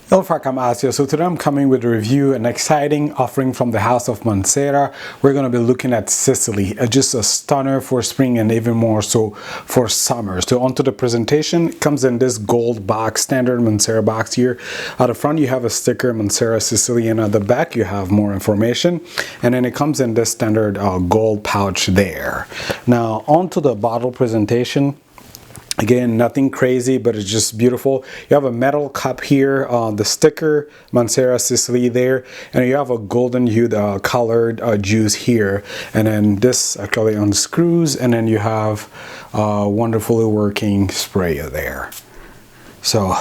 Hello, I'm Asio. So today I'm coming with a review, an exciting offering from the house of Mancera. We're going to be looking at Sicily, just a stunner for spring and even more so for summer. So onto the presentation, it comes in this gold box, standard Mancera box here. At the front you have a sticker, Mancera Sicily, and at the back you have more information. And then it comes in this standard gold pouch there. Now onto the bottle presentation. Again, nothing crazy, but it's just beautiful. You have a metal cup here, the sticker, Mancera Sicily there, and you have a golden hued colored juice here. And then this actually unscrews, and then you have a wonderfully working sprayer there. So,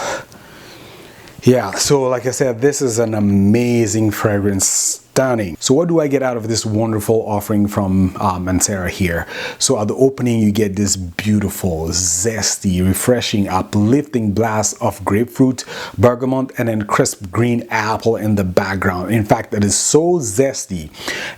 yeah, so like I said, this is an amazing fragrance. Stunning. So what do I get out of this wonderful offering from Mancera here? So at the opening you get this beautiful, zesty, refreshing, uplifting blast of grapefruit, bergamot, and then crisp green apple in the background. In fact, it is so zesty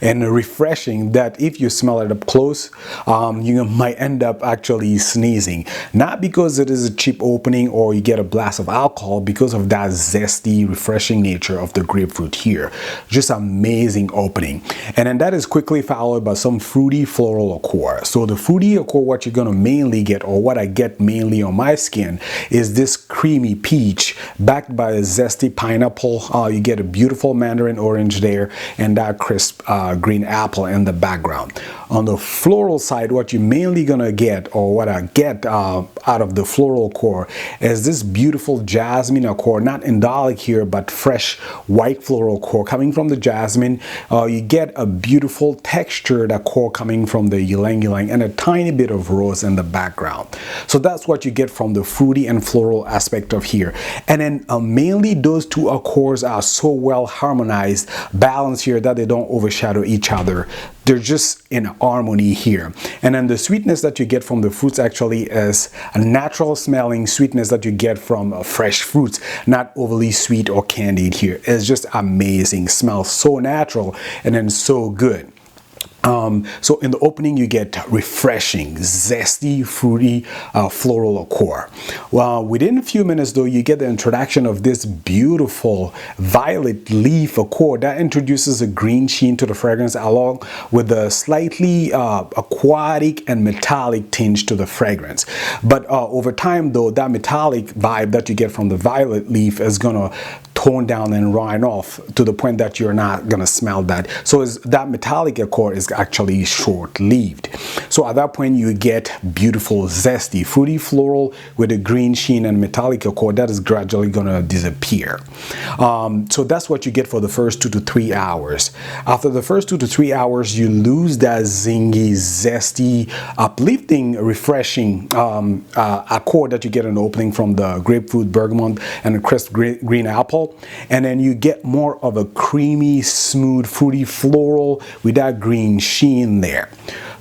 and refreshing that if you smell it up close, you might end up actually sneezing. Not because it is a cheap opening or you get a blast of alcohol, because of that zesty, refreshing nature of the grapefruit here. Just amazing opening. And then that is quickly followed by some fruity floral liqueur. So the fruity liqueur, what you're going to mainly get, or what I get mainly on my skin, is this creamy peach backed by a zesty pineapple. You get a beautiful mandarin orange there and that crisp green apple in the background. On the floral side, what you're mainly going to get, or what I get out of the floral liqueur, is this beautiful jasmine liqueur, not indolic here, but fresh white floral liqueur coming from the jasmine. You get a beautiful textured liqueur coming from the ylang ylang and a tiny bit of rose in the background. So that's what you get from the fruity and floral aspect of here. And then mainly those two liqueurs are so well harmonized, balanced here, that they don't overshadow each other. They're just in harmony here. And then the sweetness that you get from the fruits actually is a natural smelling sweetness that you get from fresh fruits, not overly sweet or candied here. It's just amazing. Smells so natural and then so good. So in the opening you get refreshing, zesty, fruity floral liqueur. Well, within a few minutes though, you get the introduction of this beautiful violet leaf liqueur that introduces a green sheen to the fragrance, along with a slightly aquatic and metallic tinge to the fragrance. But over time though, that metallic vibe that you get from the violet leaf is gonna tone down and run off to the point that you're not gonna smell that. So that metallic liqueur is actually short-lived. So at that point you get beautiful, zesty, fruity floral with a green sheen and metallic liqueur that is gradually gonna disappear. So that's what you get for the first 2 to 3 hours. After the first 2 to 3 hours, you lose that zingy, zesty, uplifting, refreshing liqueur that you get in the opening from the grapefruit, bergamot, and the crisp green apple. And then you get more of a creamy, smooth, fruity floral with that green sheen there.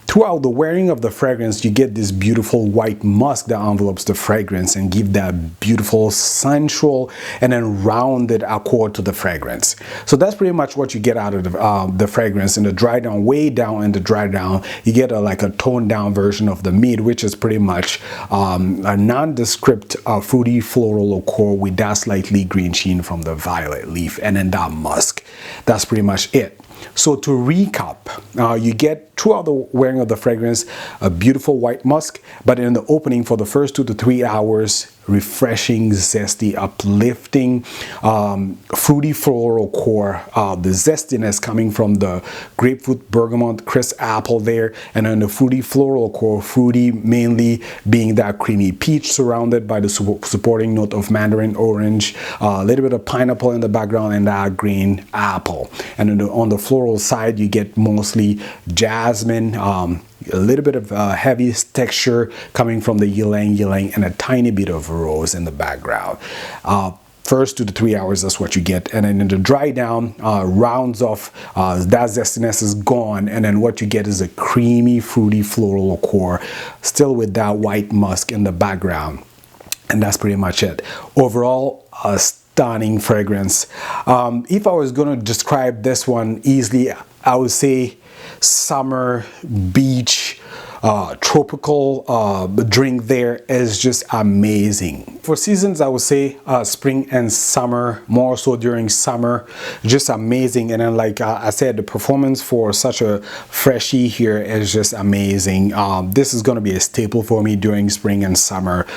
Throughout the wearing of the fragrance, you get this beautiful white musk that envelopes the fragrance and give that beautiful, sensual, and then rounded accord to the fragrance. So that's pretty much what you get out of the fragrance. In the dry down, way down in the dry down, you get like a toned down version of the mid, which is pretty much a nondescript fruity floral liqueur with that slightly green sheen from the violet leaf and then that musk. That's pretty much it. So to recap, you get throughout the wearing of the fragrance a beautiful white musk, but in the opening for the first 2 to 3 hours, refreshing, zesty, uplifting, fruity floral liqueur, the zestiness coming from the grapefruit, bergamot, crisp apple there, and then the fruity floral liqueur, fruity mainly being that creamy peach surrounded by the supporting note of mandarin orange, a little bit of pineapple in the background, and that green apple. And then on the floral side you get mostly jasmine, a little bit of heavy texture coming from the ylang ylang, and a tiny bit of rose in the background. First 2 to 3 hours, that's what you get. And then in the dry down, rounds off, that zestiness is gone, and then what you get is a creamy, fruity floral liqueur, still with that white musk in the background. And that's pretty much it. Overall, a stunning fragrance. If I was going to describe this one easily, I would say summer, beach, tropical drink there is just amazing. For seasons, I would say spring and summer, more so during summer, just amazing. And then like I said, the performance for such a freshie here is just amazing. This is going to be a staple for me during spring and summer.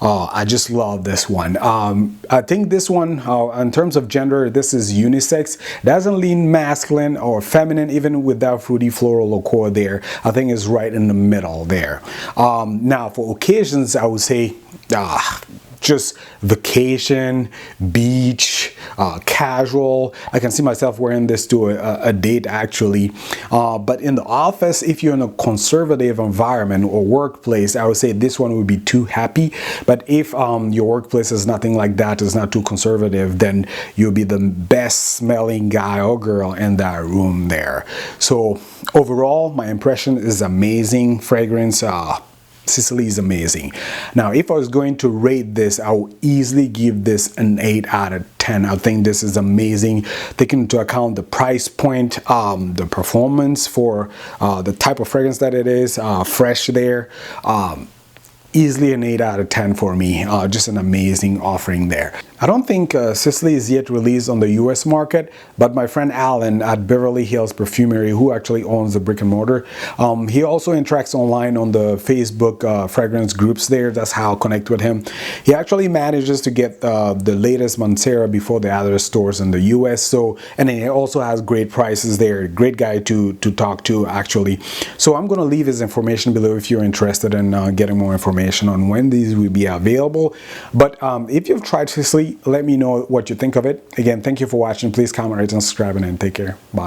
I just love this one. I think this one, in terms of gender, this is unisex. Doesn't lean masculine or feminine, even with that fruity floral liqueur there. I think it's right in the middle there. Now for occasions, I would say just vacation, beach, casual. I can see myself wearing this to a date actually. But in the office, if you're in a conservative environment or workplace, I would say this one would be too happy. But if your workplace is nothing like that, it's not too conservative, then you'll be the best smelling guy or girl in that room there. So overall, my impression is amazing. Fragrance, Sicily is amazing. Now, if I was going to rate this, I would easily give this an 8 out of 10. I think this is amazing, taking into account the price point, the performance for the type of fragrance that it is, fresh there. Easily an 8 out of 10 for me. Just an amazing offering there. I don't think Sicily is yet released on the US market, but my friend Alan at Beverly Hills Perfumery, who actually owns the brick and mortar, he also interacts online on the Facebook fragrance groups there. That's how I connect with him. He actually manages to get the latest Mancera before the other stores in the US. So, and then he also has great prices there. Great guy to talk to actually. So I'm going to leave his information below if you're interested in getting more information on when these will be available. But if you've tried Sicily, let me know what you think of it. Again, thank you for watching. Please comment, rate, and subscribe, and take care. Bye.